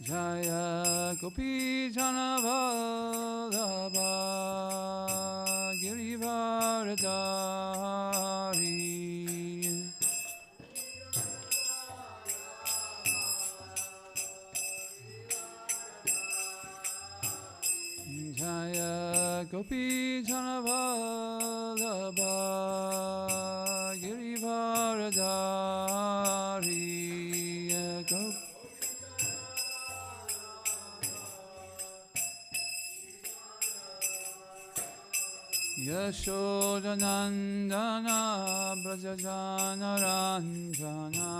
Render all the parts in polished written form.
Jaya Gopi Janavallabha Girivaradari Jaya Gopi Janavallabha Girivaradari Yashodanandana Brajajana Ranjana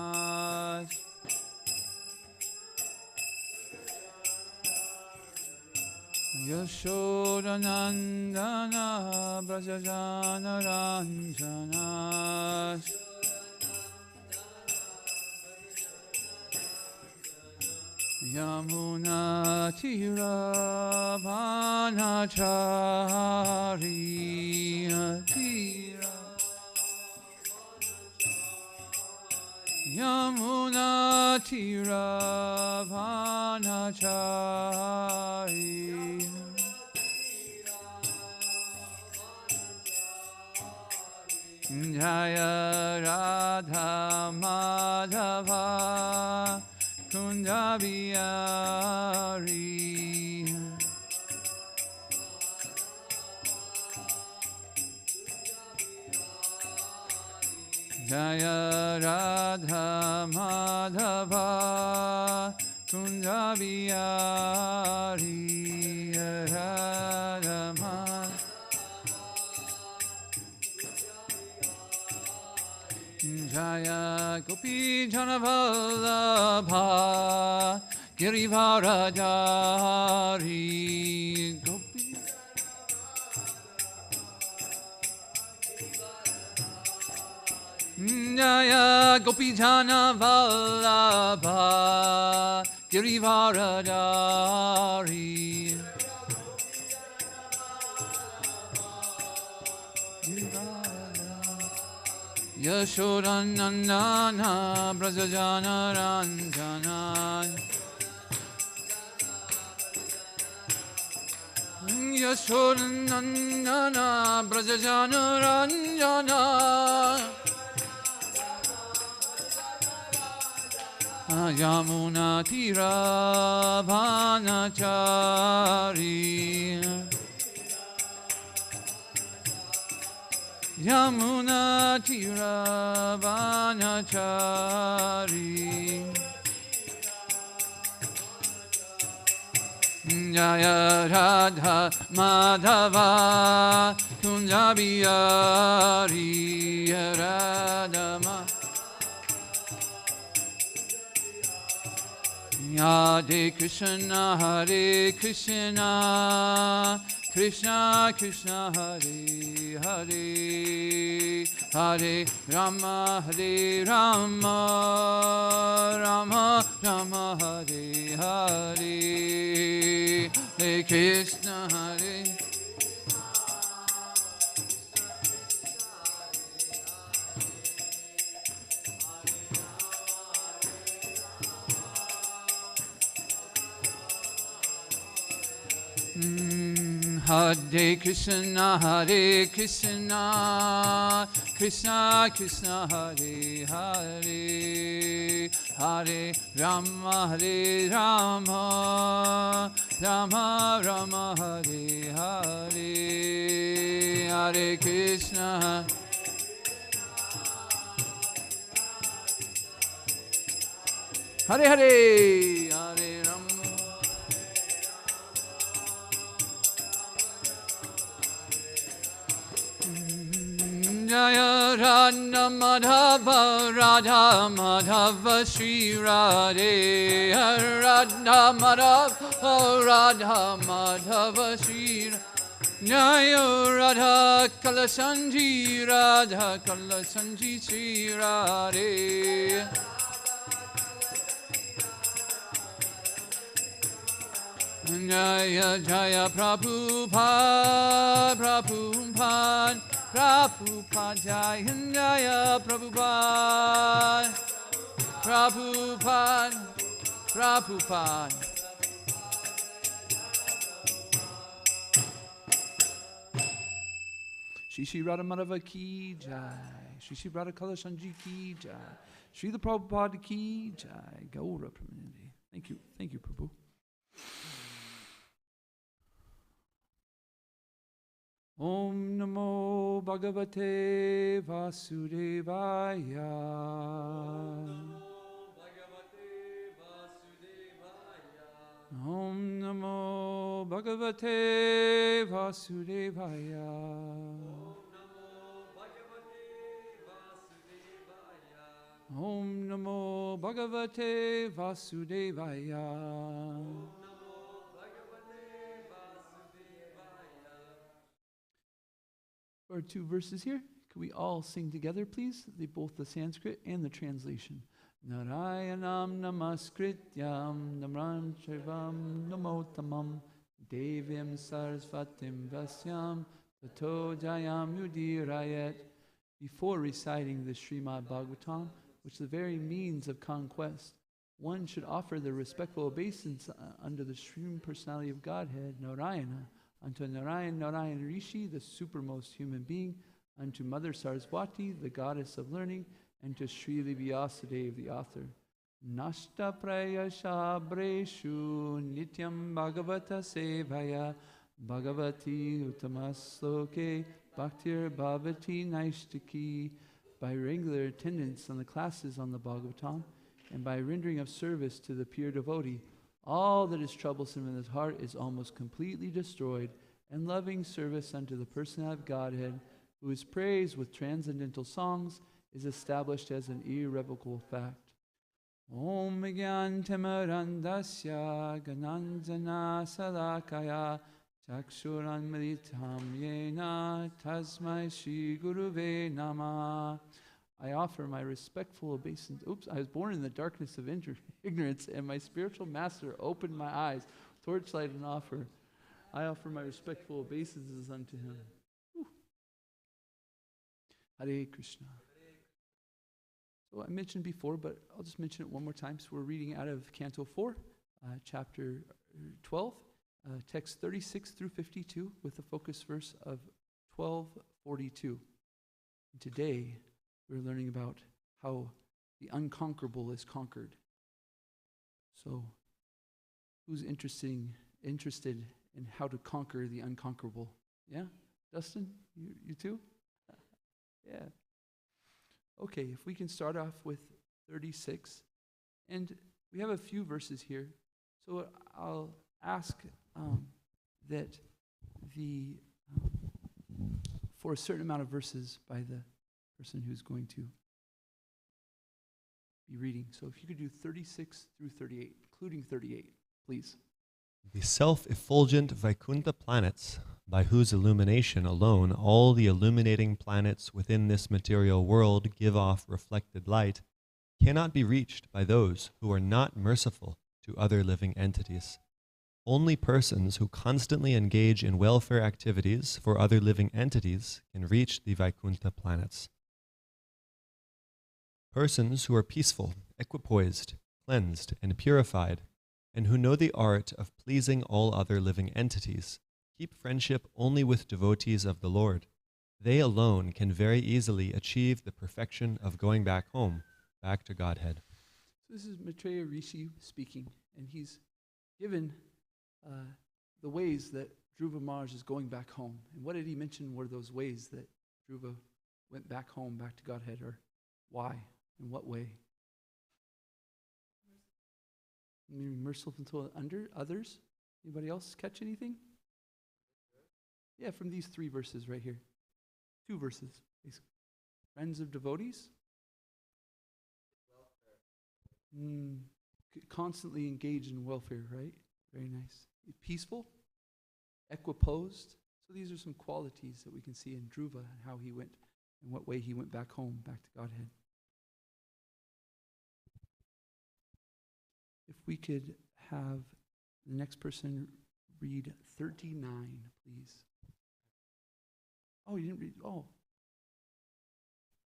Yashodanandana Brajajana Ranjana Yamuna Tira Vanachari Tira Yamuna Tira Vanachari Jaya Radha Madhava Kunjabiyari Jaya Radha Madhava Kunjabiyari Radha Jaya Gopi Janavallabha Girivaradari Gopi Jaya Gopi Janavallabha Girivaradari Yashodanandana Brajajana Ranjana Yashodanandana Brajajana Ranjana Yamuna Tira Vanachari Yamuna Tira Vanachari Jaya Radha Madhava Kunjabiyari Radha Hare Krishna Hare Krishna Krishna Krishna Hare Hare Hare Rama Hare Rama Rama Rama Hare Hare Hare Krishna Hare Hare Krishna Hare Krishna Krishna Krishna Hare Hare Hare Rama Hare Rama Rama Rama Hare Hare Hare Krishna Hare Hare Hare Rama Jaya Radha Madhava Radha Madhava Shri Radhe Radha Madhava Radha Madhava Shri Jaya Radha Kalasanji Radha Kalasanji Shri Radhe Jaya Jaya Prabhupada, Prabhupada, Prabhupada, Jaya Jaya Prabhupada, Prabhupada, Prabhupada. Shri Shri Radha Madhava ki jai, Shri Shri Radha Kalashanji ki jai, Shri the Prabhupada ki jai, Gaura Pramanandi. Thank you, Prabhu. Om Namo Bhagavate Vasudevaya. Om Namo Bhagavate Vasudevaya. Om Namo Bhagavate Vasudevaya. Our two verses here. Can we all sing together, please? Both the Sanskrit and the translation. Narayanam namaskrityam namram shivam namotamam devim sarasvatim vasyam tato jayam yudirayat. Before reciting the Srimad Bhagavatam, which is the very means of conquest, one should offer the respectful obeisance unto the Supreme Personality of Godhead, Narayana, unto Narayan Rishi, the supermost human being, unto Mother Saraswati, the goddess of learning, and to Srila Vyasadeva, the author. Nashta prayasha breshu nityam bhagavata sevaya bhagavati utamasloke bhaktir bhavati naishtaki. By regular attendance on the classes on the Bhagavatam, and by rendering of service to the pure devotee, all that is troublesome in his heart is almost completely destroyed, and loving service unto the Personality of Godhead, who is praised with transcendental songs, is established as an irrevocable fact. Om Gyantamarandasya Gananjana Salakaya Chakshuran Mritam Yena Tasmai Shri Guruve Nama. I offer my respectful obeisance. I was born in the darkness of ignorance, and my spiritual master opened my eyes. Torchlight and offer. I offer my respectful obeisances unto him. Whew. Hare Krishna. So I mentioned before, but I'll just mention it one more time. So we're reading out of Canto 4, chapter 12, text 36 through 52, with the focus verse of 12:42. And today, we're learning about how the unconquerable is conquered. So, who's interested in how to conquer the unconquerable? Yeah? Dustin? You too? Yeah. Okay, if we can start off with 36. And we have a few verses here. So I'll ask that for a certain amount of verses by the person who's going to be reading. So if you could do 36 through 38, including 38, please. The self-effulgent Vaikuntha planets, by whose illumination alone all the illuminating planets within this material world give off reflected light, cannot be reached by those who are not merciful to other living entities. Only persons who constantly engage in welfare activities for other living entities can reach the Vaikuntha planets. Persons who are peaceful, equipoised, cleansed, and purified, and who know the art of pleasing all other living entities, keep friendship only with devotees of the Lord. They alone can very easily achieve the perfection of going back home, back to Godhead. So this is Maitreya Rishi speaking, and he's given the ways that Dhruva Maharaj is going back home. And what did he mention were those ways that Dhruva went back home, back to Godhead, or why? In what way? Merciful to others? Anybody else catch anything? Yeah, from these three verses right here. Two verses, basically. Friends of devotees. Constantly engaged in welfare, right? Very nice. Peaceful, equiposed. So these are some qualities that we can see in Dhruva and how he went, in what way he went back home, back to Godhead. If we could have the next person read 39, please. Oh, you didn't read. Oh,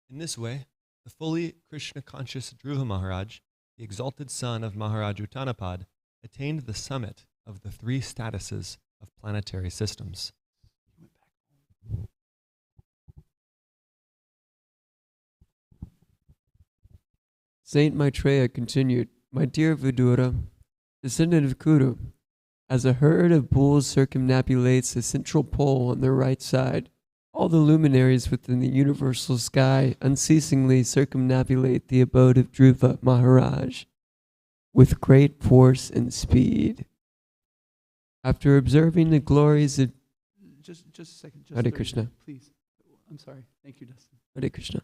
In this way, the fully Krishna-conscious Dhruva Maharaj, the exalted son of Maharaj Uttanapad, attained the summit of the three statuses of planetary systems. he went back home. Saint Maitreya continued, "My dear Vidura, descendant of Kuru, as a herd of bulls circumambulates the central pole on their right side, all the luminaries within the universal sky unceasingly circumambulate the abode of Dhruva Maharaj with great force and speed. After observing the glories of..." Just a second. Just Hare 30, Krishna. please. I'm sorry. Thank you, Dustin. Hare Krishna.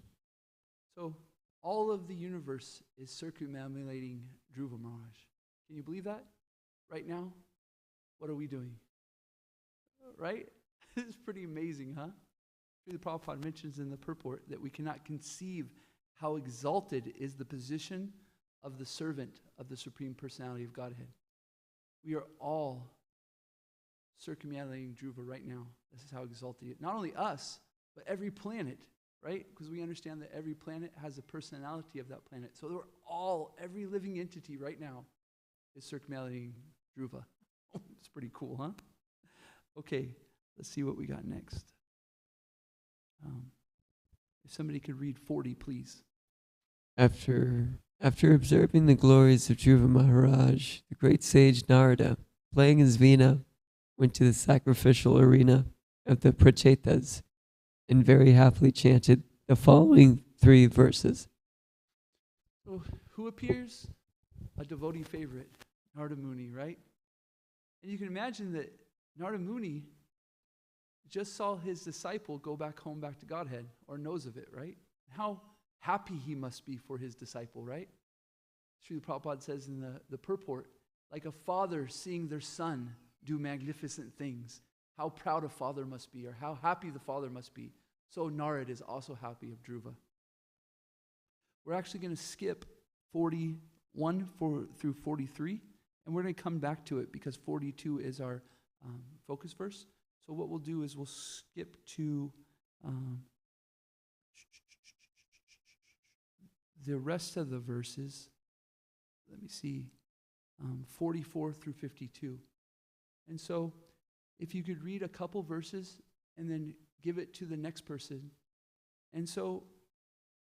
So all of the universe is circumambulating Dhruva Maharaj. Can you believe that? Right now? What are we doing? Right? It's pretty amazing, huh? The Prabhupada mentions in the purport that we cannot conceive how exalted is the position of the servant of the Supreme Personality of Godhead. We are all circumambulating Dhruva right now. This is how exalted he is. Not only us, but every planet, right? Because we understand that every planet has a personality of that planet. So they're all, every living entity right now is circumambulating Dhruva. It's pretty cool, huh? Okay, let's see what we got next. If somebody could read 40, please. After observing the glories of Dhruva Maharaj, the great sage Narada, playing his veena, went to the sacrificial arena of the Prachetas and very happily chanted the following 3 verses. So who appears? A devotee favorite, Narada Muni, right? And you can imagine that Narada Muni just saw his disciple go back home, back to Godhead, or knows of it, right? How happy he must be for his disciple, right? Srila Prabhupada says in the purport, like a father seeing their son do magnificent things, how proud a father must be, or how happy the father must be. So Narad is also happy of Dhruva. We're actually going to skip 41 through 43, and we're going to come back to it because 42 is our focus verse. So what we'll do is we'll skip to the rest of the verses. Let me see, 44 through 52. And so if you could read a couple verses and then give it to the next person. And so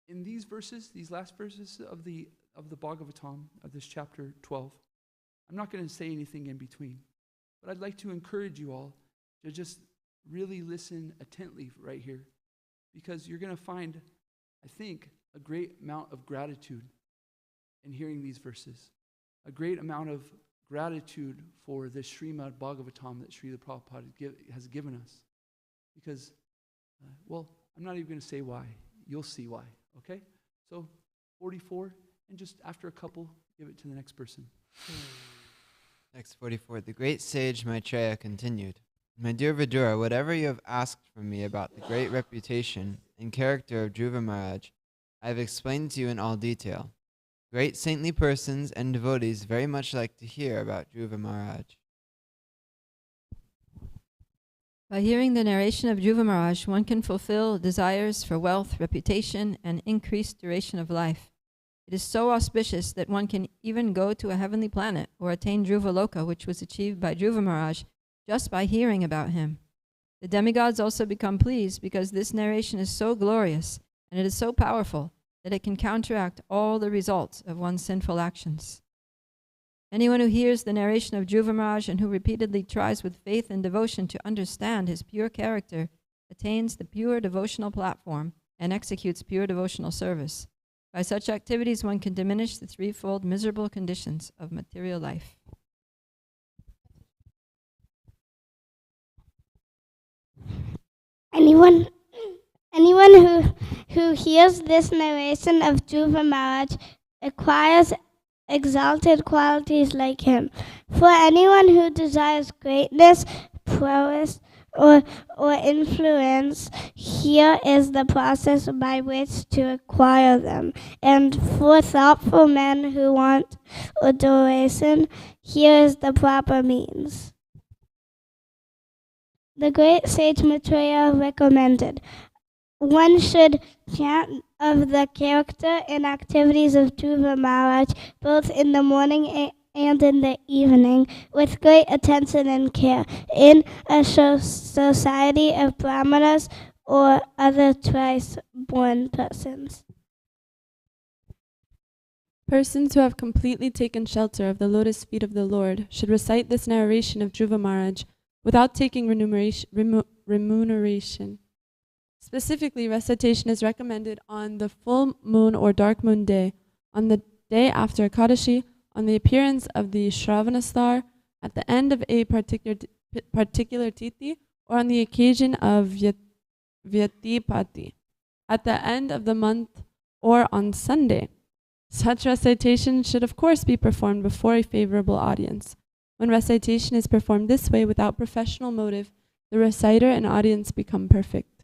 in these verses, these last verses of the Bhagavatam, of this chapter 12, I'm not going to say anything in between, but I'd like to encourage you all to just really listen attentively right here, because you're going to find, I think, a great amount of gratitude in hearing these verses, a great amount of gratitude for the Srimad Bhagavatam that Srila Prabhupada has given us. Because, I'm not even going to say why. You'll see why, okay? So, 44, and just after a couple, give it to the next person. Text 44. The great sage Maitreya continued, "My dear Vidura, whatever you have asked from me about the great reputation and character of Dhruva Maharaj, I have explained to you in all detail. Great saintly persons and devotees very much like to hear about Dhruva Maharaj." By hearing the narration of Dhruva Maharaj, one can fulfill desires for wealth, reputation, and increased duration of life. It is so auspicious that one can even go to a heavenly planet or attain Dhruva Loka, which was achieved by Dhruva Maharaj just by hearing about him. The demigods also become pleased because this narration is so glorious and it is so powerful that it can counteract all the results of one's sinful actions. Anyone who hears the narration of Dhruva Maharaj and who repeatedly tries with faith and devotion to understand his pure character attains the pure devotional platform and executes pure devotional service. By such activities, one can diminish the threefold miserable conditions of material life. Anyone who hears this narration of Dhruva Maharaj acquires exalted qualities like him. For anyone who desires greatness, prowess, or influence, here is the process by which to acquire them. And for thoughtful men who want adoration, here is the proper means. The great sage Maitreya recommended. One should chant of the character and activities of Dhruva Maharaj both in the morning and in the evening with great attention and care in a society of brahmanas or other thrice-born persons. Persons who have completely taken shelter of the lotus feet of the Lord should recite this narration of Dhruva Maharaj without taking remuneration. Specifically, recitation is recommended on the full moon or dark moon day, on the day after Ekadashi, on the appearance of the Shravana star, at the end of a particular tithi, or on the occasion of Vyatipati, at the end of the month, or on Sunday. Such recitation should of course be performed before a favorable audience. When recitation is performed this way without professional motive, the reciter and audience become perfect.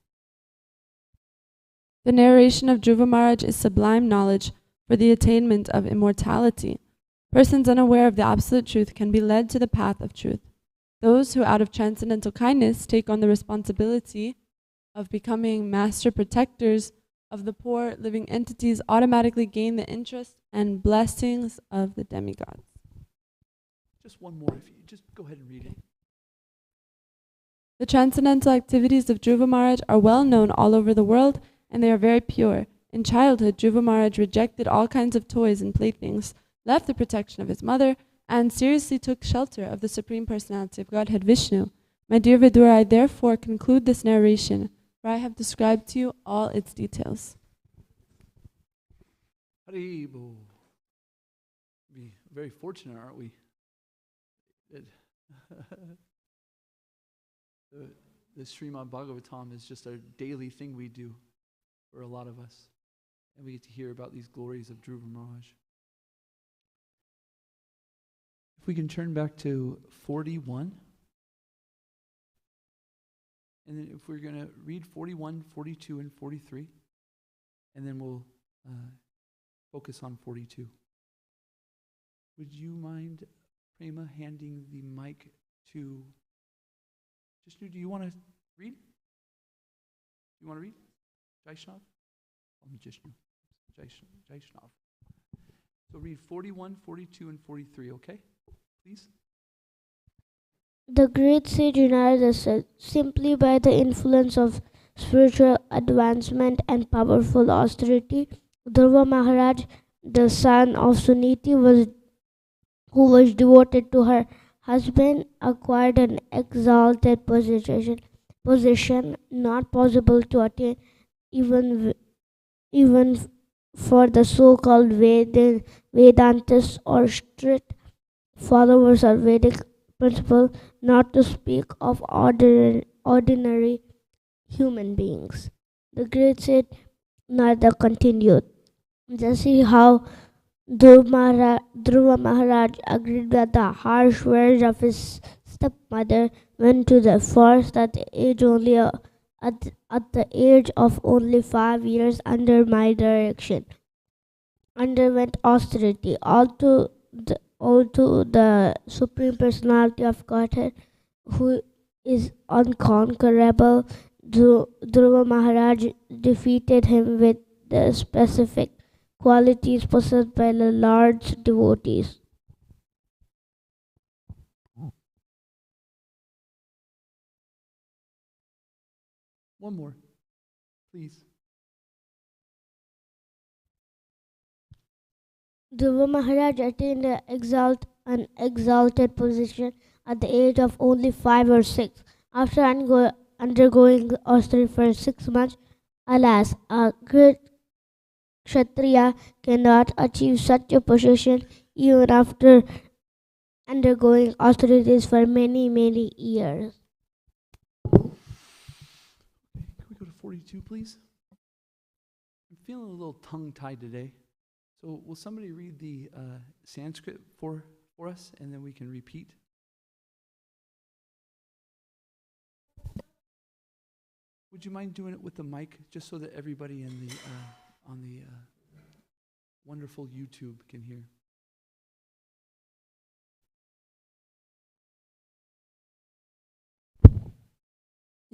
The narration of Dhruva Maharaj is sublime knowledge for the attainment of immortality. Persons unaware of the absolute truth can be led to the path of truth. Those who out of transcendental kindness take on the responsibility of becoming master protectors of the poor living entities automatically gain the interest and blessings of the demigods. Just one more, if you just go ahead and read it. The transcendental activities of Dhruva Maharaj are well known all over the world, and they are very pure. In childhood, Dhruva Maharaj rejected all kinds of toys and playthings, left the protection of his mother, and seriously took shelter of the Supreme Personality of Godhead Vishnu. My dear Vidura, I therefore conclude this narration, for I have described to you all its details. Haribo. Be very fortunate, aren't we? The Srimad Bhagavatam is just a daily thing we do for a lot of us. And we get to hear about these glories of Dhruva Maharaj. If we can turn back to 41. And then if we're going to read 41, 42, and 43. And then we'll focus on 42. Would you mind, Prema, handing the mic to Jishnu? Do you want to read? You want to read? Jaishnav? Jishnu. Jaishnav. So read 41, 42, and 43, okay? Please. The great sage Narada said, simply by the influence of spiritual advancement and powerful austerity, Dhruva Maharaj, the son of Suniti, who was devoted to her husband, acquired an exalted position not possible to attain even for the so-called Vedantists or strict followers of Vedic principle, not to speak of ordinary human beings. The great sage Narada continued, just see how Dhruva Maharaj agreed with the harsh words of his stepmother, went to the forest at the age of only 5 years under my direction, underwent austerity, all to the Supreme Personality of Godhead, who is unconquerable. Dhruva Maharaj defeated him with the specific qualities possessed by the Lord's devotees. One more, please. Dhruva Maharaj attained an exalted position at the age of only 5 or 6. After undergoing austerity for 6 months, alas, a great Kshatriya cannot achieve such a position even after undergoing austerities for many, many years. Can we go to 42, please? I'm feeling a little tongue-tied today. So will somebody read the Sanskrit for us, and then we can repeat? Would you mind doing it with the mic, just so that everybody in the on the wonderful YouTube can hear?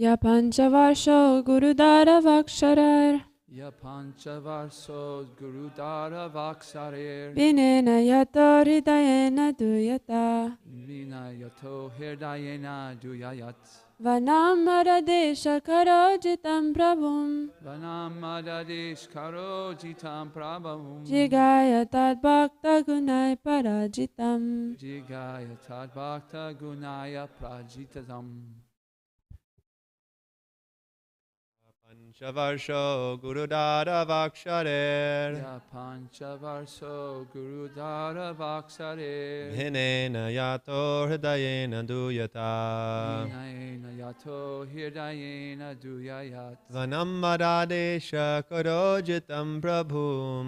Ya Panchavarsho Gurudara Vaksharar Ya Panchavarso Gurudara Vaksarir Vinena Yato Hridayena Duyata Vinayato Hirdayena Duyayat Vanamara Desha Karojitam Prabhum Vanamadadish Karojitam Prabhum Jigaya Tad Bhakta Gunai Parajitam. Jigaya Tad Bhakta Gunaya Prajitatam Panchavarsho Gurudara Vaksharer Ya Panchavarso Gurudara Vaksarir Bhinena Yato Hridayena Duyata Vinayena Yato Hirdayena Duyayat Vanammadadesha Karojitam Prabhum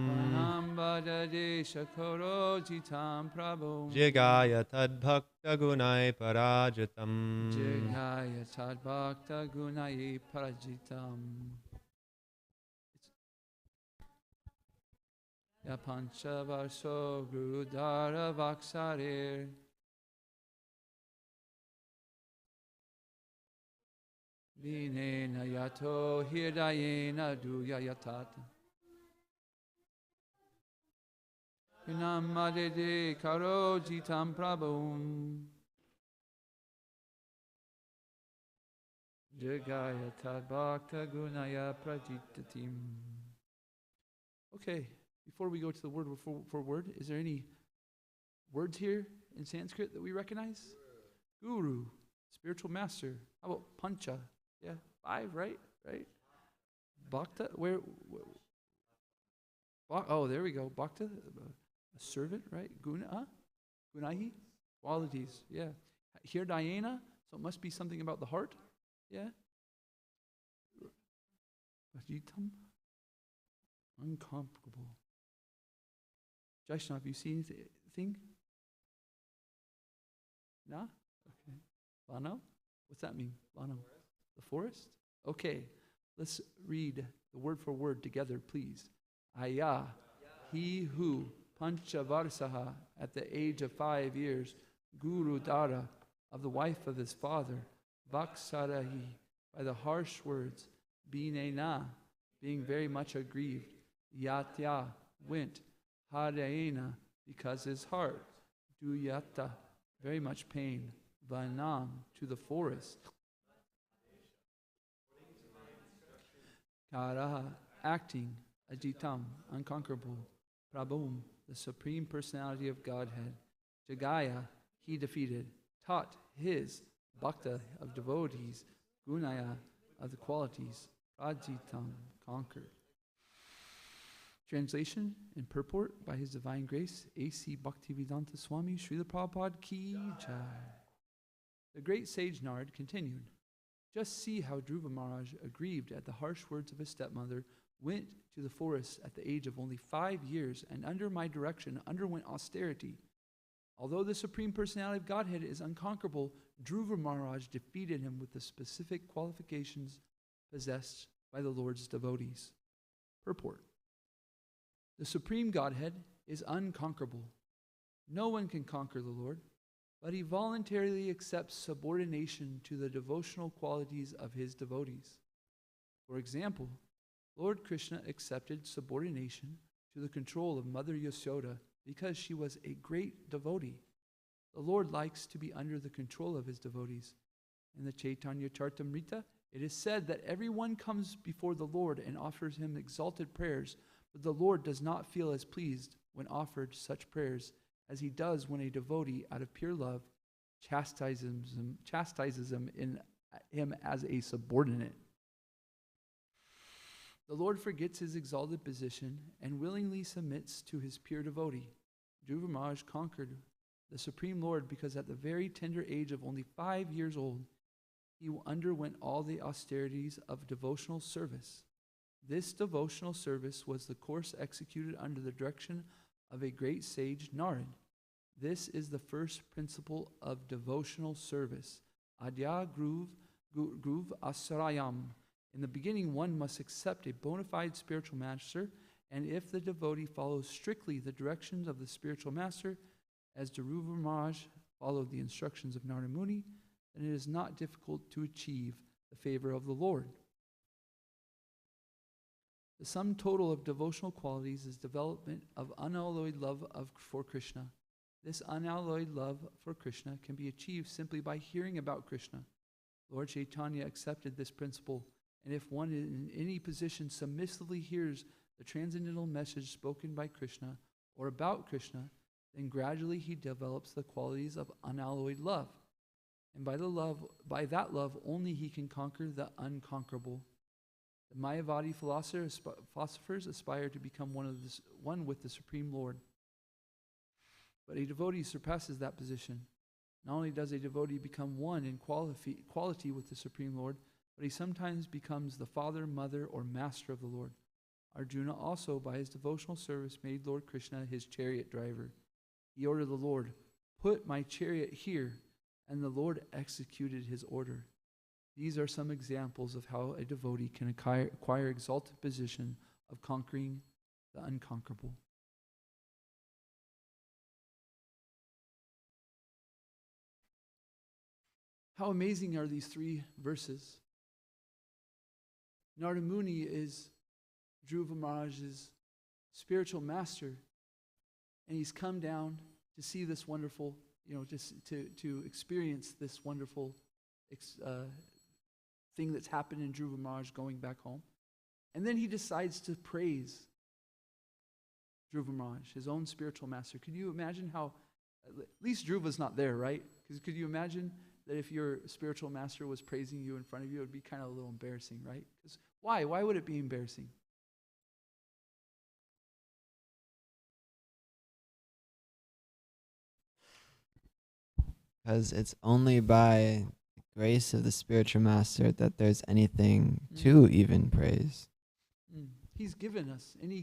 Vanambadadesha Korojitam Prabhum Jigaya Tadbhakta Gunai Parajitam Jigaya Tadbhakta Gunayi Parajitam Ya Panchavarso Gurudara Vaksarir Vinena Yato Hirdayena Duyayatat Vinamadede Karojitam Prabhum Jagaya Tadbhakta Gunaya Prajitatim. Okay, before we go to the word for word, is there any words here in Sanskrit that we recognize? Guru, spiritual master. How about pancha? Yeah, 5, right? Right? Bhakta, oh, there we go. Bhakta, a servant, right? Guna, gunahi, qualities. Yeah. Hirdayena, so it must be something about the heart. Yeah. Rajitam, uncomparable. Jaishnav, have you seen anything? No? Okay. Vano? What's that mean? Vano? The forest? Okay. Let's read the word for word together, please. Aya, he who, Panchavarsaha, at the age of 5 years, Guru Dara, of the wife of his father, Vaksarahi, by the harsh words, Binena, being very much aggrieved, Yatya, went, Haraena, because his heart, Duyata, very much pain, Vanam, to the forest, Karaha, acting, Ajitam, unconquerable, Prabhum, the Supreme Personality of Godhead, Jagaya, he defeated, taught his, Bhakta, of devotees, Gunaya, of the qualities, Prajitam, conquered. Translation and purport by His Divine Grace, A.C. Bhaktivedanta Swami, Srila Prabhupada Ki Jai. The great sage Nard continued, just see how Dhruva Maharaj, aggrieved at the harsh words of his stepmother, went to the forest at the age of only 5 years and under my direction underwent austerity. Although the Supreme Personality of Godhead is unconquerable, Dhruva Maharaj defeated him with the specific qualifications possessed by the Lord's devotees. Purport. The Supreme Godhead is unconquerable. No one can conquer the Lord, but he voluntarily accepts subordination to the devotional qualities of his devotees. For example, Lord Krishna accepted subordination to the control of Mother Yashoda because she was a great devotee. The Lord likes to be under the control of his devotees. In the Chaitanya Charitamrita, it is said that everyone comes before the Lord and offers him exalted prayers, but the Lord does not feel as pleased when offered such prayers as he does when a devotee, out of pure love, chastises him as a subordinate. The Lord forgets his exalted position and willingly submits to his pure devotee. Dhruva Maharaj conquered the Supreme Lord because at the very tender age of only 5 years old, he underwent all the austerities of devotional service. This devotional service was the course executed under the direction of a great sage, Narad. This is the first principle of devotional service. Adya Gruv Asarayam. In the beginning, one must accept a bona fide spiritual master, and if the devotee follows strictly the directions of the spiritual master, as Dhruva Maharaj followed the instructions of Narada Muni, then it is not difficult to achieve the favor of the Lord. The sum total of devotional qualities is development of unalloyed love for Krishna. This unalloyed love for Krishna can be achieved simply by hearing about Krishna. Lord Chaitanya accepted this principle, and if one in any position submissively hears the transcendental message spoken by Krishna or about Krishna, then gradually he develops the qualities of unalloyed love. And by that love only he can conquer the unconquerable. The Mayavadi philosophers aspire to become one with the Supreme Lord. But a devotee surpasses that position. Not only does a devotee become one in quality with the Supreme Lord, but he sometimes becomes the father, mother, or master of the Lord. Arjuna also, by his devotional service, made Lord Krishna his chariot driver. He ordered the Lord, "Put my chariot here," and the Lord executed his order. These are some examples of how a devotee can acquire exalted position of conquering the unconquerable. How amazing are these three verses? Narada Muni is Dhruva Maharaj's spiritual master, and he's come down to see this wonderful, just to experience this wonderful thing that's happened in Dhruva Maharaj going back home. And then he decides to praise Dhruva Maharaj, his own spiritual master. Could you imagine how, at least Dhruva's not there, right? Because could you imagine that if your spiritual master was praising you in front of you, it would be kind of a little embarrassing, right? Because why? Why would it be embarrassing? Because it's only by the grace of the spiritual master that there's anything to even praise. He's given us any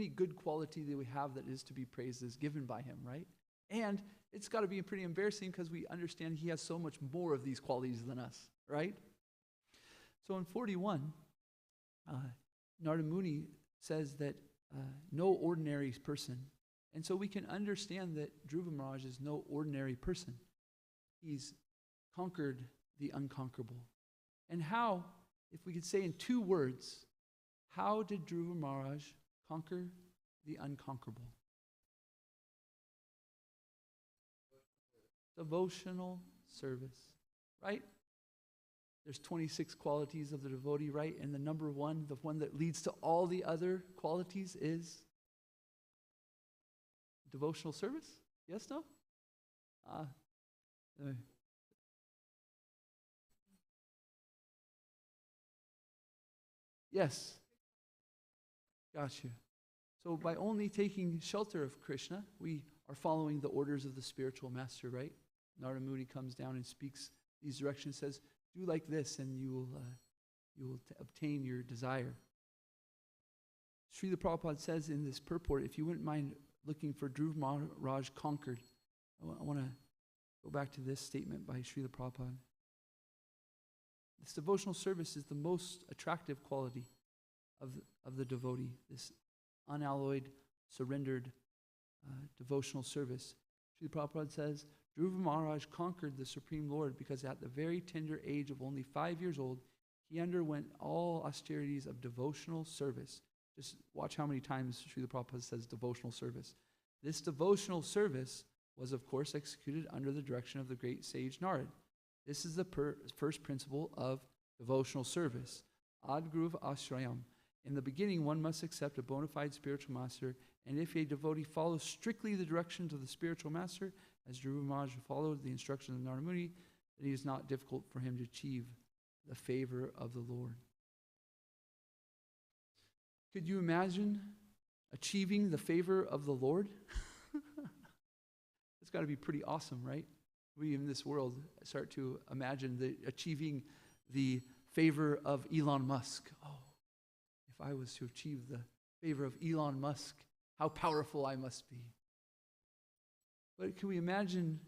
good quality that we have that is to be praised is given by him, right? And it's got to be pretty embarrassing because we understand he has so much more of these qualities than us, right? So in 41, Narada Muni says that no ordinary person. And so we can understand that Dhruva Maharaj is no ordinary person. He's conquered the unconquerable. And how, if we could say in 2 words, how did Dhruva Maharaj conquer the unconquerable? Devotional service, right? There's 26 qualities of the devotee, right? And the number one, the one that leads to all the other qualities is devotional service? Yes, no? Yes. Gotcha. So by only taking shelter of Krishna, we are following the orders of the spiritual master, right? Narada Muni comes down and speaks these directions, says, do like this and you will obtain your desire. Srila Prabhupada says in this purport, if you wouldn't mind looking for Dhruva Maharaj conquered, I want to go back to this statement by Srila Prabhupada. This devotional service is the most attractive quality of the devotee, this unalloyed, surrendered devotional service. Srila Prabhupada says, Dhruva Maharaj conquered the Supreme Lord because at the very tender age of only 5 years old, he underwent all austerities of devotional service. Just watch how many times Srila Prabhupada says devotional service. This devotional service was, of course, executed under the direction of the great sage Narad. This is the first principle of devotional service. Ad Guruv Ashrayam. In the beginning, one must accept a bona fide spiritual master, and if a devotee follows strictly the directions of the spiritual master, as Dhruva Maharaj followed the instructions of Narada Muni, then it is not difficult for him to achieve the favor of the Lord. Could you imagine achieving the favor of the Lord? It's got to be pretty awesome, right? We in this world start to imagine achieving the favor of Elon Musk. Oh, if I was to achieve the favor of Elon Musk, how powerful I must be. But can we imagine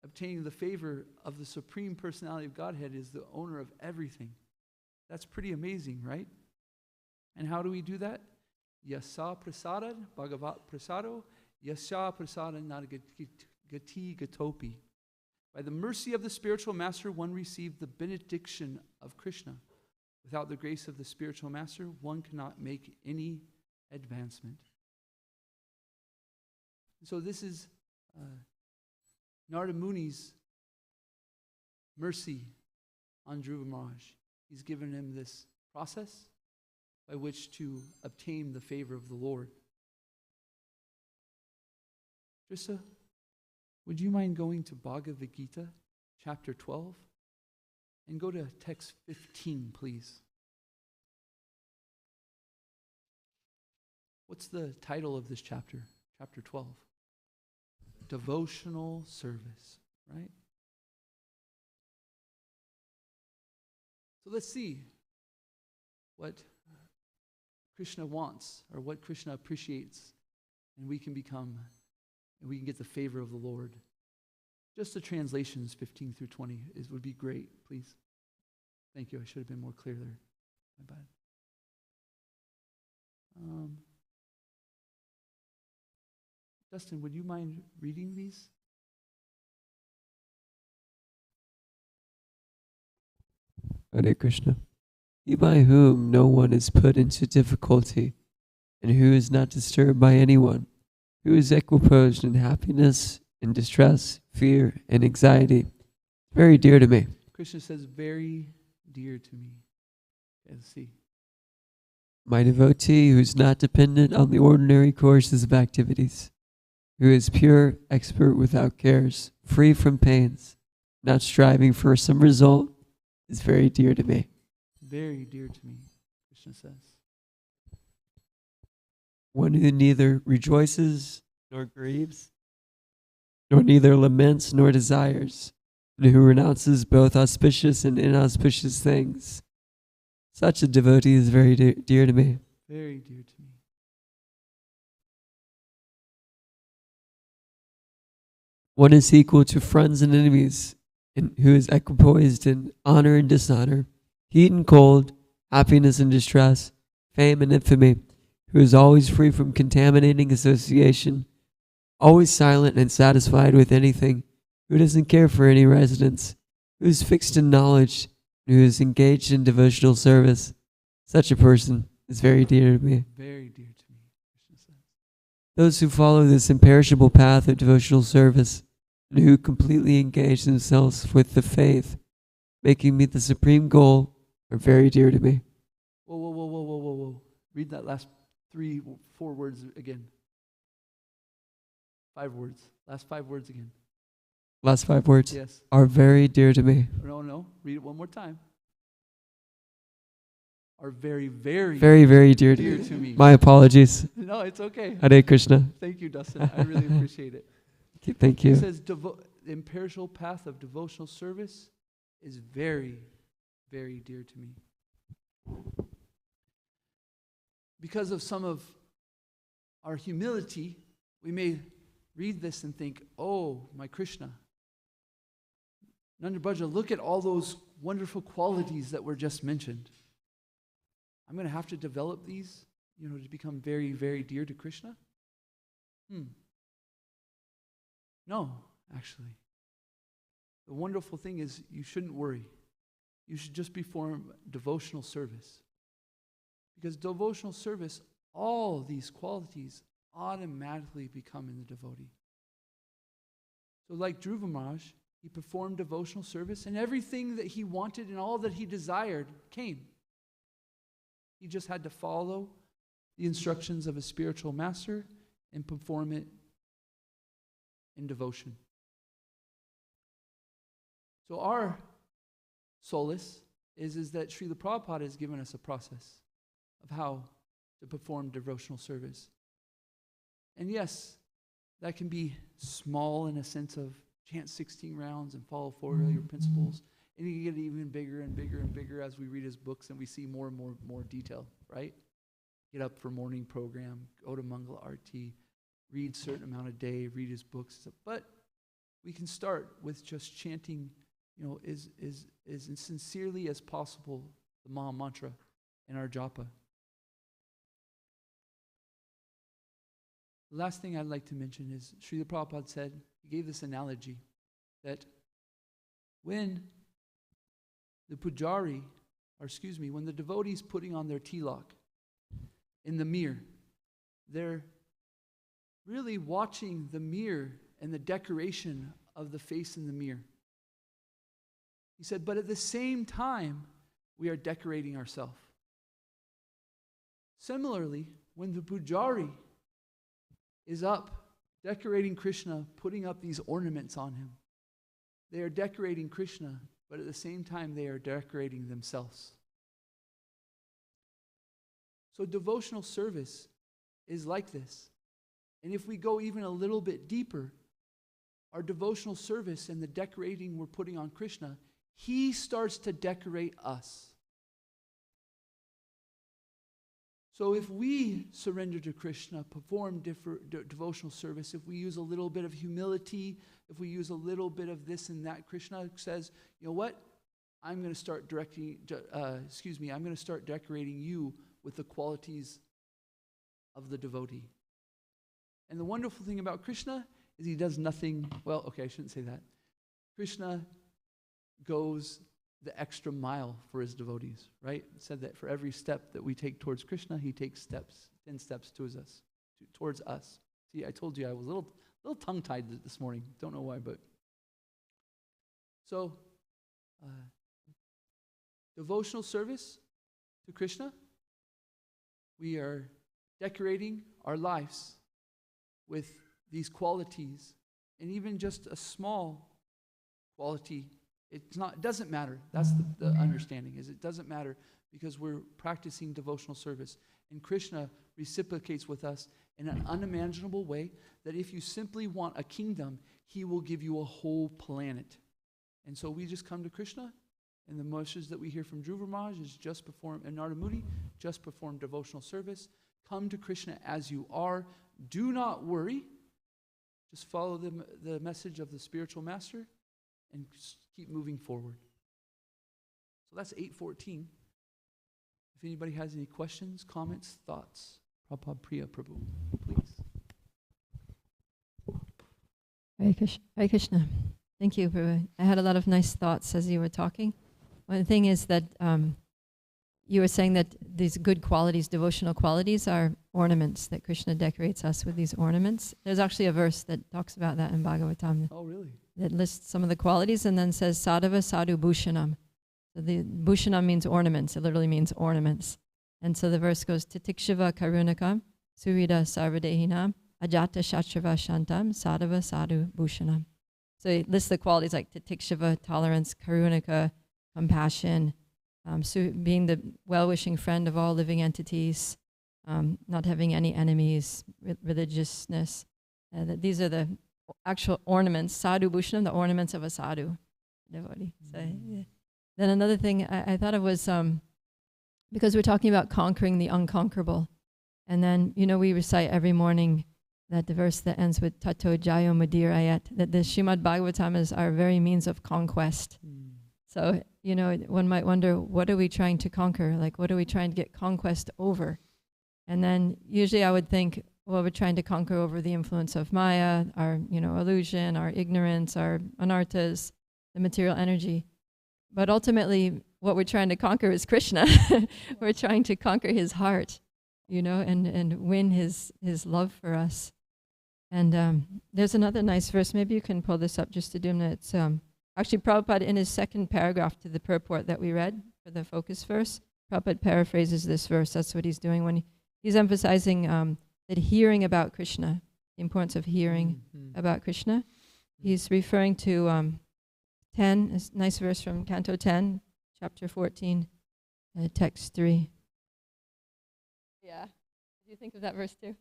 obtaining the favor of the Supreme Personality of Godhead is the owner of everything? That's pretty amazing, right? And how do we do that? Yasa prasada, bhagavat prasado, yasa prasada nagati gatopi. By the mercy of the spiritual master, one received the benediction of Krishna. Without the grace of the spiritual master, one cannot make any advancement. So this is Narada Muni's mercy on Dhruva Maharaj. He's given him this process by which to obtain the favor of the Lord. Trista, would you mind going to Bhagavad Gita, chapter 12? And go to text 15, please. What's the title of this chapter? Chapter 12. Devotional service, right? So let's see what Krishna wants or what Krishna appreciates, and we can get the favor of the Lord. Just the translations 15 through 20 would be great, please. Thank you. I should have been more clear there. My bad. Dustin, would you mind reading these? Hare Krishna. He by whom no one is put into difficulty, and who is not disturbed by anyone, who is equiposed in happiness, in distress, fear, and anxiety, very dear to me. Krishna says, very dear to me. Okay, let's see. My devotee who is not dependent on the ordinary courses of activities, who is pure, expert without cares, free from pains, not striving for some result, is very dear to me. Very dear to me, Krishna says. One who neither rejoices nor grieves, nor neither laments nor desires, and who renounces both auspicious and inauspicious things. Such a devotee is very dear to me. Very dear to me. One is equal to friends and enemies, and who is equipoised in honor and dishonor, heat and cold, happiness and distress, fame and infamy, who is always free from contaminating association, always silent and satisfied with anything, who doesn't care for any residence, who is fixed in knowledge, and who is engaged in devotional service. Such a person is very dear to me. Very dear to me, Krishna says. Those who follow this imperishable path of devotional service, and who completely engage themselves with the faith, making me the supreme goal, are very dear to me. Whoa. Read that last 4 words again. 5 words. Last 5 words again. Last 5 words. Yes. Are very dear to me. No. Read it one more time. Are very, very, Very, very dear dear to to me. My apologies. No, it's okay. Hare Krishna. Thank you, Dustin. I really appreciate it. Thank He you. says the imperishable path of devotional service is very, very dear to me. Because of some of our humility, we may read this and think, oh, my Krishna. Nanda Braja, look at all those wonderful qualities that were just mentioned. I'm going to have to develop these, to become very, very dear to Krishna? No, actually. The wonderful thing is you shouldn't worry. You should just perform devotional service. Because devotional service, all these qualities automatically become in the devotee. So like Dhruva Maharaj, he performed devotional service and everything that he wanted and all that he desired came. He just had to follow the instructions of a spiritual master and perform it in devotion. So our solace is that Srila Prabhupada has given us a process of how to perform devotional service. And yes, that can be small in a sense of chant 16 rounds and follow 4 earlier principles. And it can get even bigger and bigger and bigger as we read his books and we see more and more detail, right? Get up for morning program, go to Mangala Arti, read certain amount a day, read his books. But we can start with just chanting, as sincerely as possible the Maha Mantra in our japa. The last thing I'd like to mention is Srila Prabhupada said, he gave this analogy that when the pujari, or excuse me, when the devotee's putting on their tilak in the mirror, they're really watching the mirror and the decoration of the face in the mirror. He said, but at the same time, we are decorating ourselves. Similarly, when the pujari is up decorating Krishna, putting up these ornaments on him, they are decorating Krishna, but at the same time, they are decorating themselves. So devotional service is like this. And if we go even a little bit deeper, our devotional service and the decorating we're putting on Krishna, he starts to decorate us. So if we surrender to Krishna, perform devotional service, if we use a little bit of humility, if we use a little bit of this and that, Krishna says, you know what? I'm going to start I'm going to start decorating you with the qualities of the devotee. And the wonderful thing about Krishna is he does nothing, well, okay, I shouldn't say that. Krishna goes the extra mile for his devotees, right? It said that for every step that we take towards Krishna, he takes 10 steps towards us. See, I told you I was a little tongue-tied this morning. Don't know why, but. So, devotional service to Krishna, we are decorating our lives with these qualities, and even just a small quality, it doesn't matter. That's the understanding, is it doesn't matter because we're practicing devotional service. And Krishna reciprocates with us in an unimaginable way that if you simply want a kingdom, he will give you a whole planet. And so we just come to Krishna, and the message that we hear from Dhruva Maharaj is just perform, and Narada Muni, just perform devotional service. Come to Krishna as you are. Do not worry. Just follow the message of the spiritual master and keep moving forward. So that's 8:14. If anybody has any questions, comments, thoughts, Prabhupada Priya Prabhu, please. Hare Krishna. Thank you, Prabhu. I had a lot of nice thoughts as you were talking. One thing is that you were saying that these good qualities, devotional qualities, are ornaments, that Krishna decorates us with these ornaments. There's actually a verse that talks about that in Bhagavatam. Oh, really? That lists some of the qualities and then says, Sadhava Sadhu Bhushanam. So the Bhushanam means ornaments. It literally means ornaments. And so the verse goes, Titikshava Karunakam, Surida Sarvadehinam, Ajata Shatrava Shantam, Sadhava Sadhu Bhushanam. So it lists the qualities like Titikshava, tolerance, Karunaka, compassion, being the well-wishing friend of all living entities, not having any enemies, religiousness. That these are the actual ornaments, sadhu bhushanam, the ornaments of a sadhu devotee. So, yeah. Then another thing I thought of was, because we're talking about conquering the unconquerable, and then, we recite every morning that the verse that ends with Tato Jayo Mudirayat, that the Srimad Bhagavatam is our very means of conquest. So, one might wonder, what are we trying to conquer? Like, what are we trying to get conquest over? And then usually I would think, well, we're trying to conquer over the influence of Maya, our, illusion, our ignorance, our anarthas, the material energy. But ultimately, what we're trying to conquer is Krishna. We're trying to conquer his heart, and win his love for us. And there's another nice verse. Maybe you can pull this up just to do it. It's actually Prabhupada, in his second paragraph to the purport that we read for the focus verse, Prabhupada paraphrases this verse. That's what he's doing when he's emphasizing that hearing about Krishna, the importance of hearing about Krishna. He's referring to 10, a nice verse from Canto 10, chapter 14, text 3. Yeah. Did you think of that verse too?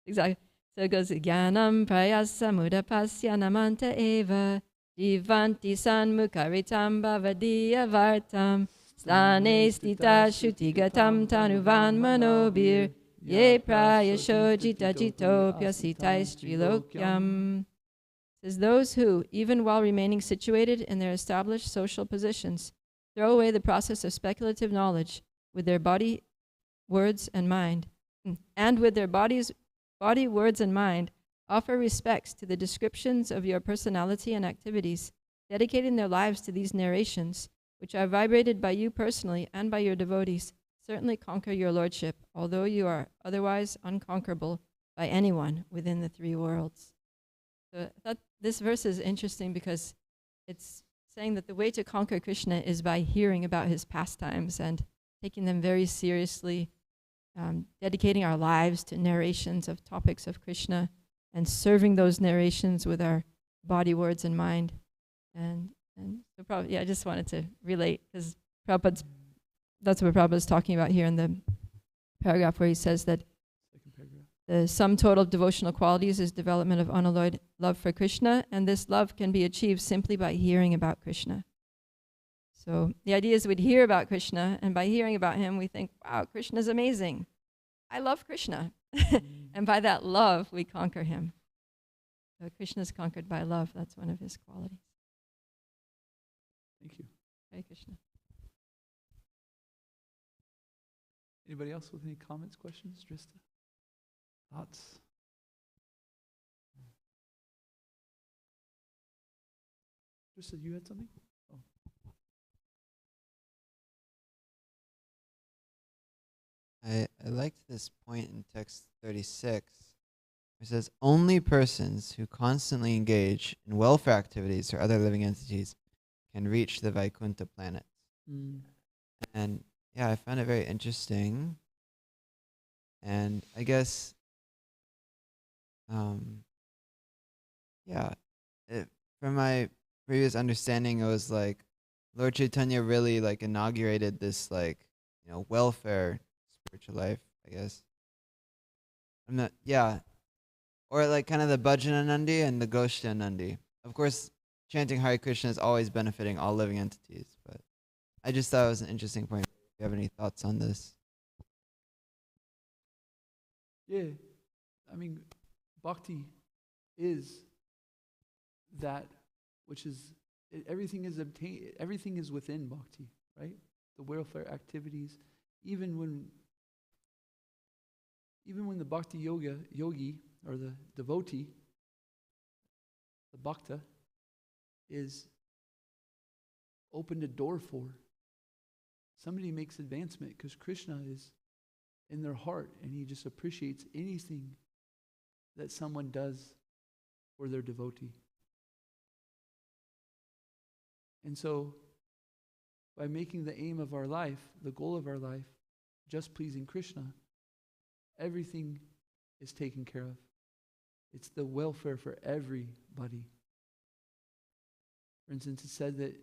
Exactly. So it goes, Jnanam prayasa mudapasya namanta eva jivanti sanmukaritam bhavadiya vartam slane stita shutigatam tanuvan manobir ye prayasho jita jitopya sitais trilokyam. Says, those who, even while remaining situated in their established social positions, throw away the process of speculative knowledge with their body, words, and mind, and with their body, words, and mind, offer respects to the descriptions of your personality and activities, dedicating their lives to these narrations, which are vibrated by you personally and by your devotees, certainly conquer your lordship, although you are otherwise unconquerable by anyone within the three worlds. So this verse is interesting because it's saying that the way to conquer Krishna is by hearing about his pastimes and taking them very seriously, dedicating our lives to narrations of topics of Krishna and serving those narrations with our body, words, and mind. And so I just wanted to relate because that's what Prabhupada's talking about here in the paragraph where he says that Second paragraph. the sum total of devotional qualities is development of unalloyed love for Krishna, and this love can be achieved simply by hearing about Krishna. So the idea is we'd hear about Krishna, and by hearing about him, we think, wow, Krishna's amazing. I love Krishna. And by that love, we conquer him. So Krishna's conquered by love. That's one of his qualities. Thank you. Hare Krishna. Anybody else with any comments, questions, Drista? Thoughts? Drista, you had something? I liked this point in text 36. It says, only persons who constantly engage in welfare activities or other living entities can reach the Vaikuntha planets. And yeah, I found it very interesting. And I guess, from my previous understanding, it was like Lord Chaitanya really like inaugurated this welfare spiritual life, I guess. Or like kind of the Bhajananandi and the Goshtanandi. Of course, chanting Hare Krishna is always benefiting all living entities, but I just thought it was an interesting point. Do you have any thoughts on this? Yeah. I mean, bhakti is that which is, everything is obtained, everything is within bhakti, right? The welfare activities, even when the bhakti yogi, or the devotee, the bhakta, is opened a door for, somebody makes advancement because Krishna is in their heart and he just appreciates anything that someone does for their devotee. And so, by making the aim of our life, the goal of our life, just pleasing Krishna, everything is taken care of. It's the welfare for everybody. For instance, it said that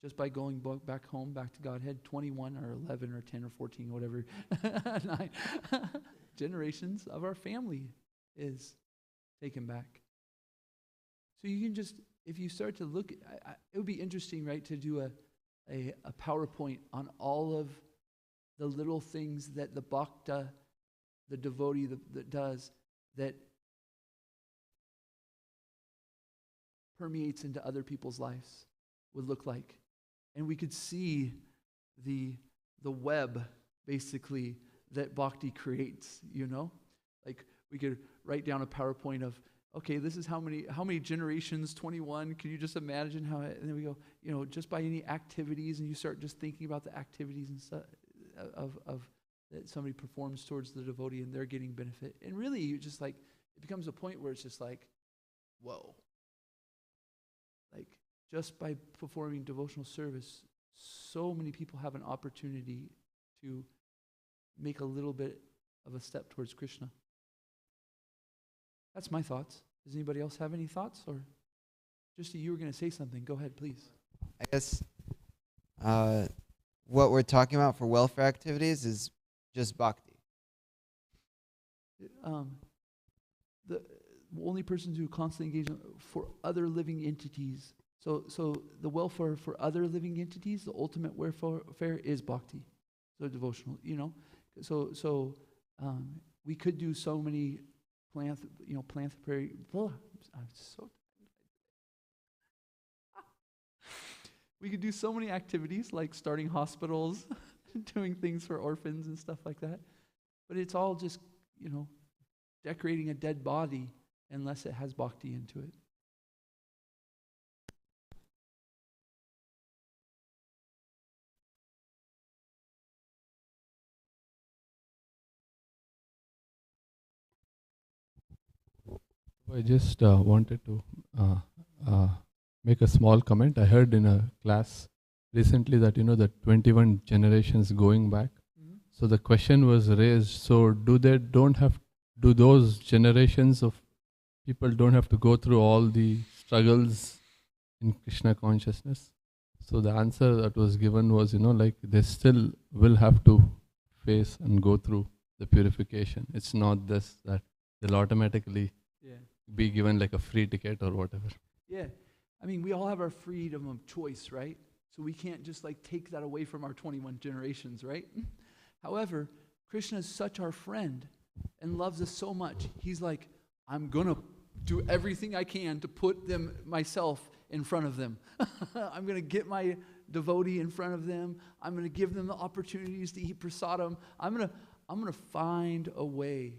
just by going back home, back to Godhead, 21 or 11 or 10 or 14, whatever, 9 generations of our family is taken back. So you can just, if you start to look, it would be interesting, right, to do a PowerPoint on all of the little things that the bhakta, the devotee that does, that permeates into other people's lives would look like. And we could see the web, basically, that bhakti creates, Like, we could write down a PowerPoint of, okay, this is how many generations, 21, can you just imagine how, and then we go, just by any activities, and you start just thinking about the activities and stuff of that somebody performs towards the devotee, and they're getting benefit. And really, you just like, it becomes a point where it's just like, whoa. Like, just by performing devotional service, so many people have an opportunity to make a little bit of a step towards Krishna. That's my thoughts. Does anybody else have any thoughts? Or just you were going to say something. Go ahead, please. I guess what we're talking about for welfare activities is just bhakti. The only persons who constantly engage for other living entities. So the welfare for other living entities, the ultimate welfare is bhakti. So devotional, So we could do so many philanthropy. I'm so. We could do so many activities like starting hospitals, doing things for orphans and stuff like that. But it's all just, decorating a dead body unless it has bhakti into it. I just wanted to uh, make a small comment. I heard in a class recently that the 21 generations going back. Mhm. So the question was raised. So do those generations of people don't have to go through all the struggles in Krishna consciousness? So the answer that was given was like they still will have to face and go through the purification. It's not this that they'll automatically Yeah. be given like a free ticket or whatever. Yeah. I mean, we all have our freedom of choice, right? So we can't just like take that away from our 21 generations, right? However, Krishna is such our friend and loves us so much. He's like, I'm going to do everything I can to put them, myself, in front of them. I'm going to get my devotee in front of them. I'm going to give them the opportunities to eat prasadam. I'm going to find a way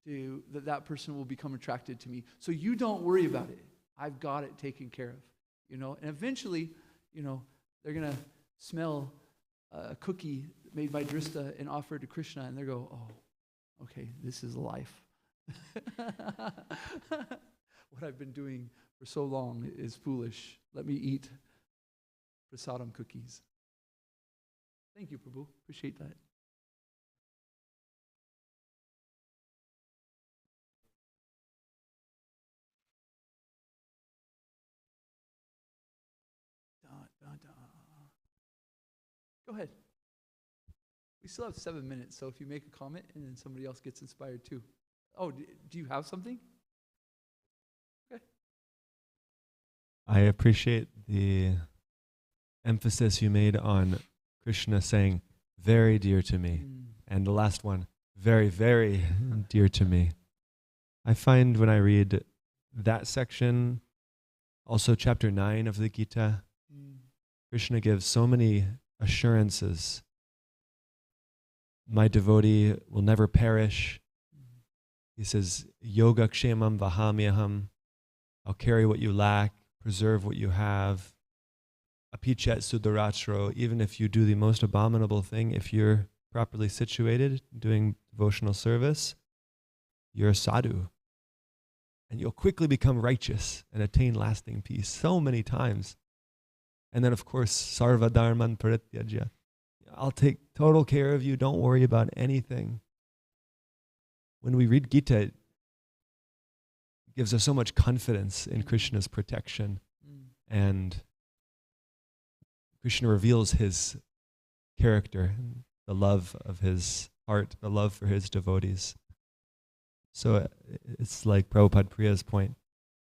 that person will become attracted to me. So you don't worry about it. I've got it taken care of, And eventually, they're going to smell a cookie made by Drista and offer it to Krishna, and they go, oh, okay, this is life. What I've been doing for so long is foolish. Let me eat prasadam cookies. Thank you, Prabhu. Appreciate that. Go ahead. We still have 7 minutes, so if you make a comment and then somebody else gets inspired too. Oh, do you have something? Okay. I appreciate the emphasis you made on Krishna saying, very dear to me. And the last one, very, very dear to me. I find when I read that section, also chapter 9 of the Gita, Krishna gives so many assurances. My devotee will never perish. He says, Yoga kshemam vahamyaham. I'll carry what you lack, preserve what you have. Apichat sudaratro. Even if you do the most abominable thing, if you're properly situated, doing devotional service, you're a sadhu. And you'll quickly become righteous and attain lasting peace so many times. And then, of course, sarva dharman parityajya. I'll take total care of you. Don't worry about anything. When we read Gita, it gives us so much confidence in Krishna's protection. And Krishna reveals his character, the love of his heart, the love for his devotees. So it's like Prabhupada Priya's point.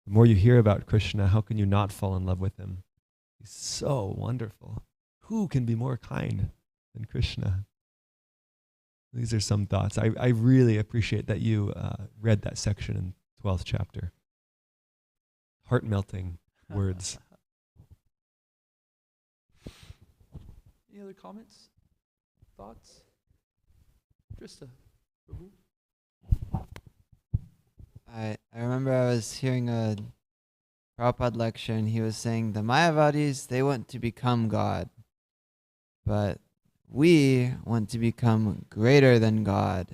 The more you hear about Krishna, how can you not fall in love with him? He's so wonderful. Who can be more kind than Krishna? These are some thoughts. I really appreciate that you read that section in 12th chapter. Heart-melting words. Any other comments? Thoughts? Drista, Prabhu? I remember I was hearing a Prabhupada lecture, and he was saying the Mayavadis, they want to become God, but we want to become greater than God.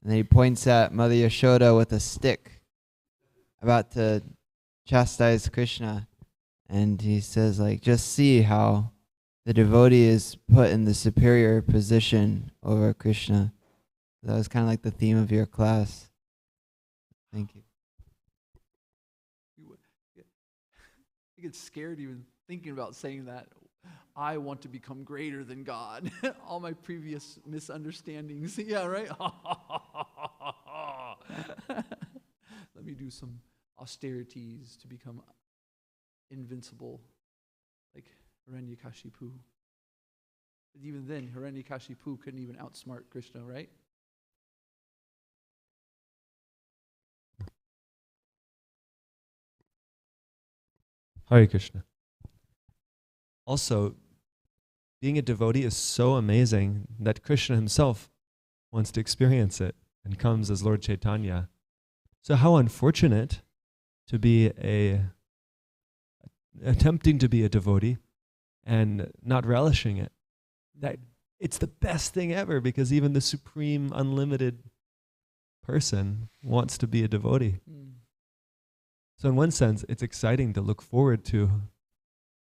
And then he points at Mother Yashoda with a stick, about to chastise Krishna, and he says, like, just see how the devotee is put in the superior position over Krishna. That was kind of like the theme of your class. Thank you. I get scared even thinking about saying that. I want to become greater than God. All my previous misunderstandings. Yeah, right? Let me do some austerities to become invincible, like Hiranyakashipu. But even then, Hiranyakashipu couldn't even outsmart Krishna, right? Hare Krishna. Also, being a devotee is so amazing that Krishna himself wants to experience it and comes as Lord Chaitanya. So how unfortunate to be attempting to be a devotee and not relishing it. That it's the best thing ever, because even the supreme unlimited person wants to be a devotee. So in one sense, it's exciting to look forward to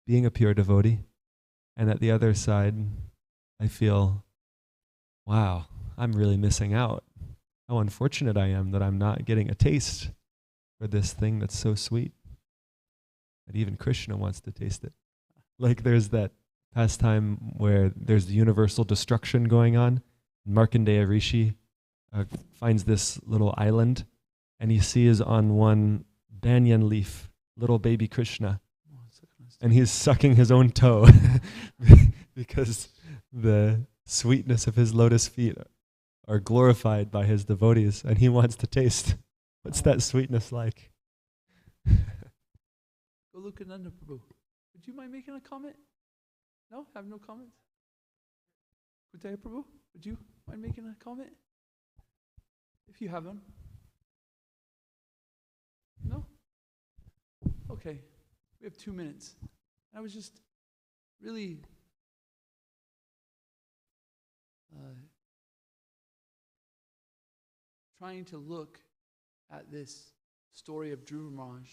being a pure devotee. And at the other side, I feel, wow, I'm really missing out. How unfortunate I am that I'm not getting a taste for this thing that's so sweet. That even Krishna wants to taste it. Like there's that pastime where there's the universal destruction going on. Markandeya Rishi finds this little island, and he sees on one banyan leaf little baby Krishna, and he's sucking his own toe because the sweetness of his lotus feet are glorified by his devotees, and he wants to taste what's that sweetness like. Golukananda Prabhu, would you mind making a comment? No? Have no comments? Kutaya Prabhu, would you mind making a comment? If you have one. No? Okay. We have 2 minutes. I was just really trying to look at this story of Dhruva Maharaj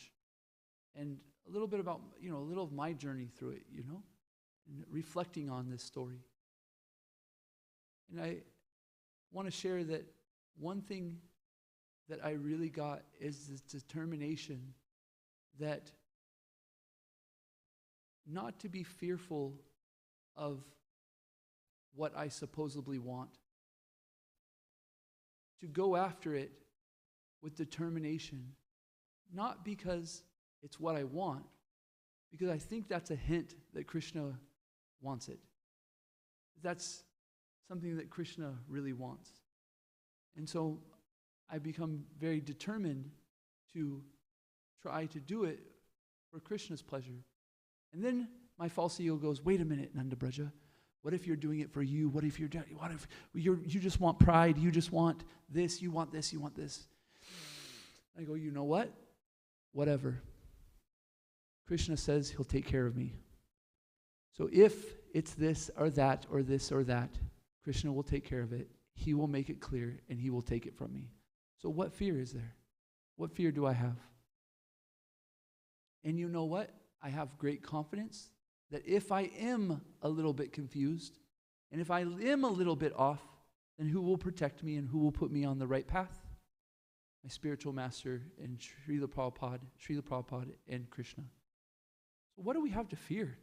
and a little bit about, a little of my journey through it, and reflecting on this story. And I want to share that one thing that I really got is this determination that not to be fearful of what I supposedly want, to go after it with determination, not because it's what I want, because I think that's a hint that Krishna wants it. That's something that Krishna really wants. And so I become very determined to try to do it for Krishna's pleasure. And then my false ego goes, wait a minute, Nanda Braja. What if you're doing it for you? What if you just want pride? You just want this, you want this, you want this. I go, you know what? Whatever. Krishna says he'll take care of me. So if it's this or that or this or that, Krishna will take care of it. He will make it clear and he will take it from me. So what fear is there? What fear do I have? And you know what? I have great confidence that if I am a little bit confused and if I am a little bit off, then who will protect me and who will put me on the right path? My spiritual master and Srila Prabhupada and Krishna. So what do we have to fear?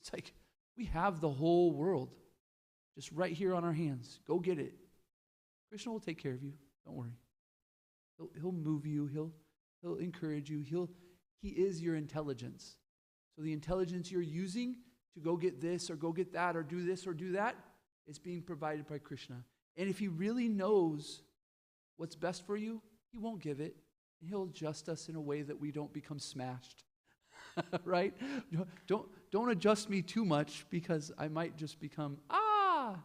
It's like we have the whole world just right here on our hands. Go get it. Krishna will take care of you. Don't worry. He'll move you. He'll encourage you. He is your intelligence. So the intelligence you're using to go get this or go get that or do this or do that is being provided by Krishna. And if he really knows what's best for you, he won't give it. And he'll adjust us in a way that we don't become smashed. Right? Don't adjust me too much because I might just become, But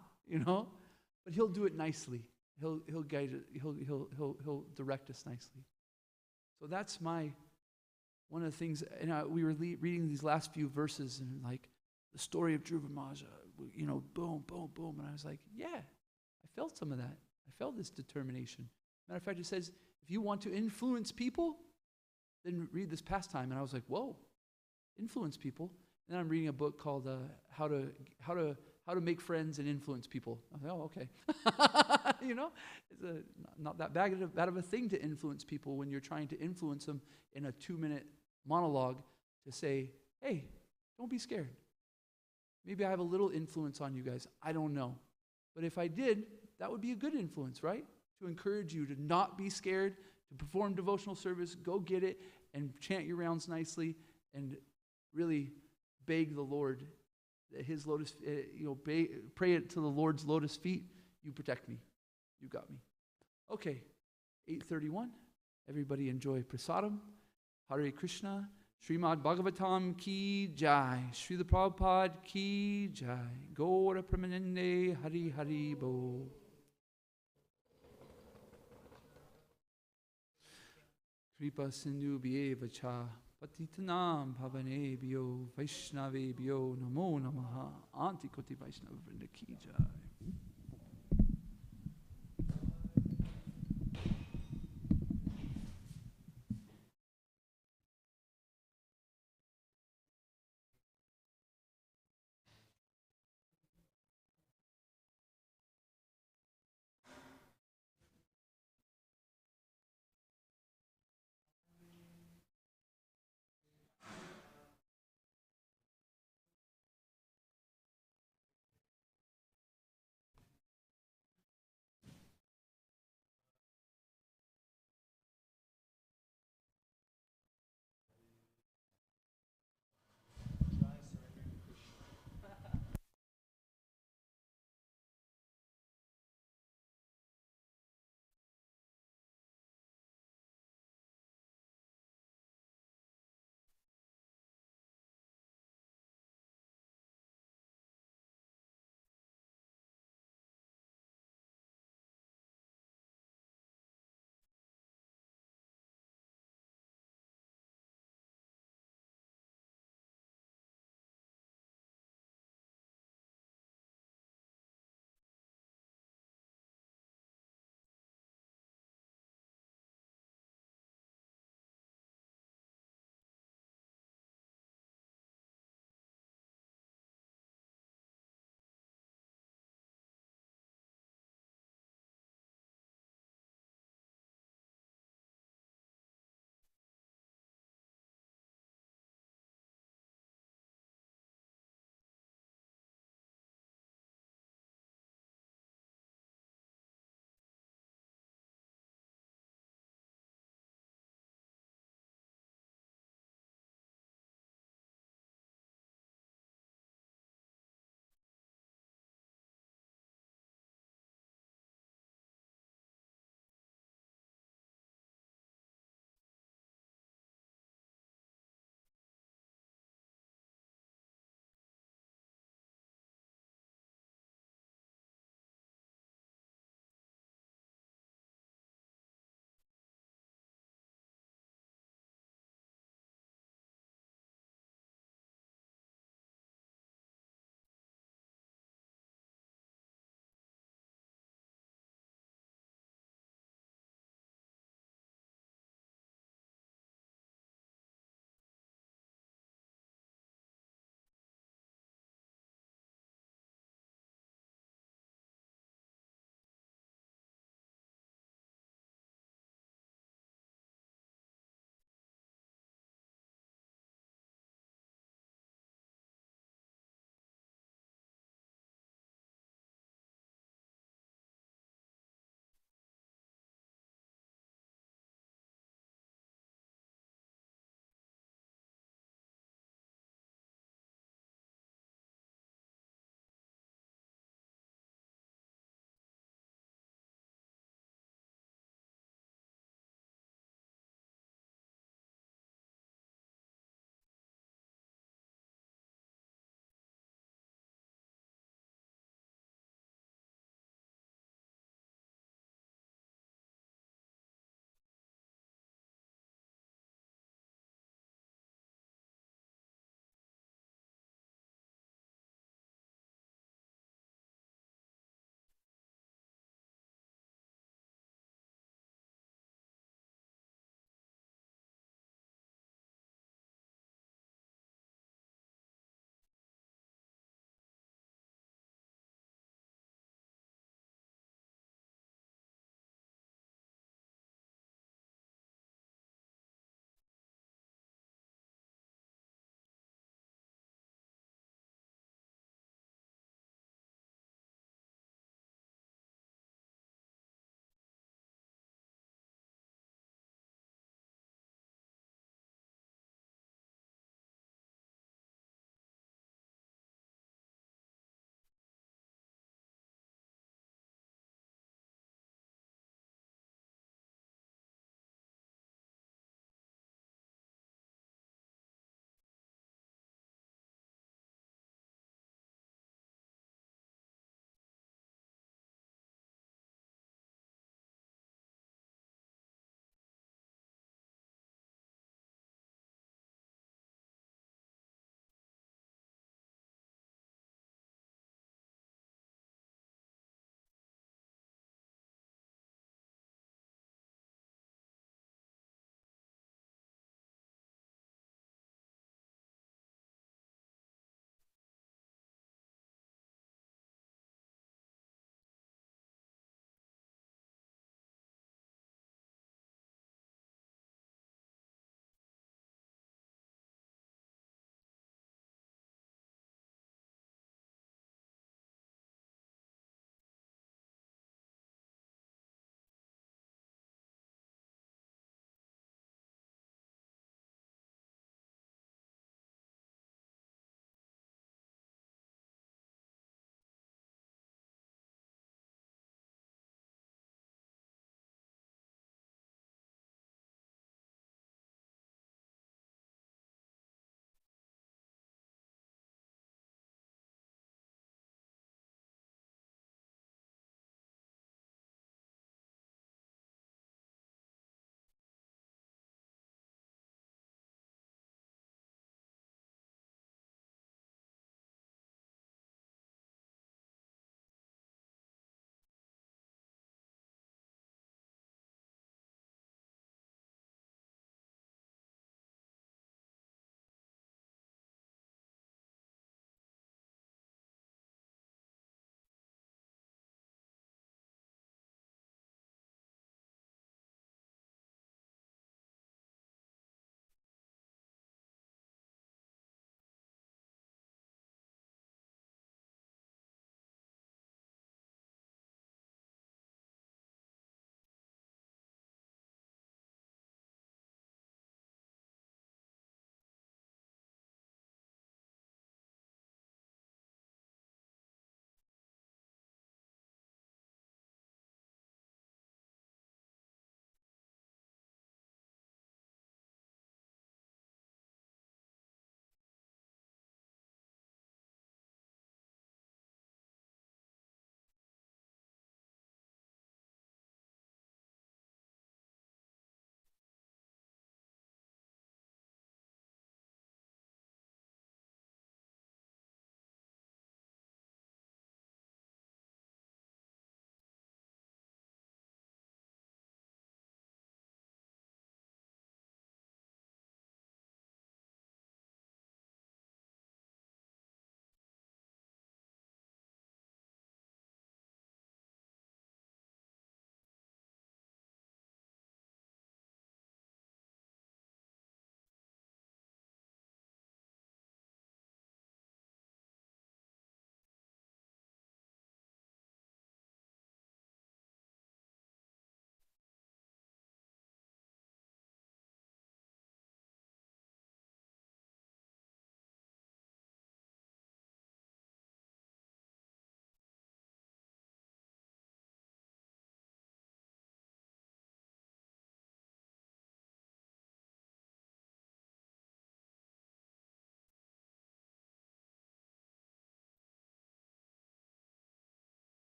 he'll do it nicely. He'll guide it. He'll direct us nicely. So that's one of the things, and we were reading these last few verses and like the story of Dhruva Maharaj, boom, boom, boom. And I was like, yeah, I felt some of that. I felt this determination. Matter of fact, it says, if you want to influence people, then read this pastime. And I was like, whoa, influence people. And then I'm reading a book called How to Make Friends and Influence People. I was like, oh, okay. It's not that bad of a thing to influence people when you're trying to influence them in a 2-minute monologue to say, hey, don't be scared. Maybe I have a little influence on you guys. I don't know. But if I did, that would be a good influence, right? To encourage you to not be scared, to perform devotional service, go get it, and chant your rounds nicely, and really beg the Lord that his lotus, pray it to the Lord's lotus feet. You protect me. You got me. Okay, 8:31. Everybody enjoy prasadam. Hare Krishna. Srimad Bhagavatam ki jai. Srila Prabhupada ki jai. Gaura Pramanande Hari Hari Bo. Kripa Sindhu Bhyeva Cha. Patitanam Bhavane Bhyo Vaishnave Bhyo Namo Namaha. Anti Koti Vaishnava Vrinda ki jai.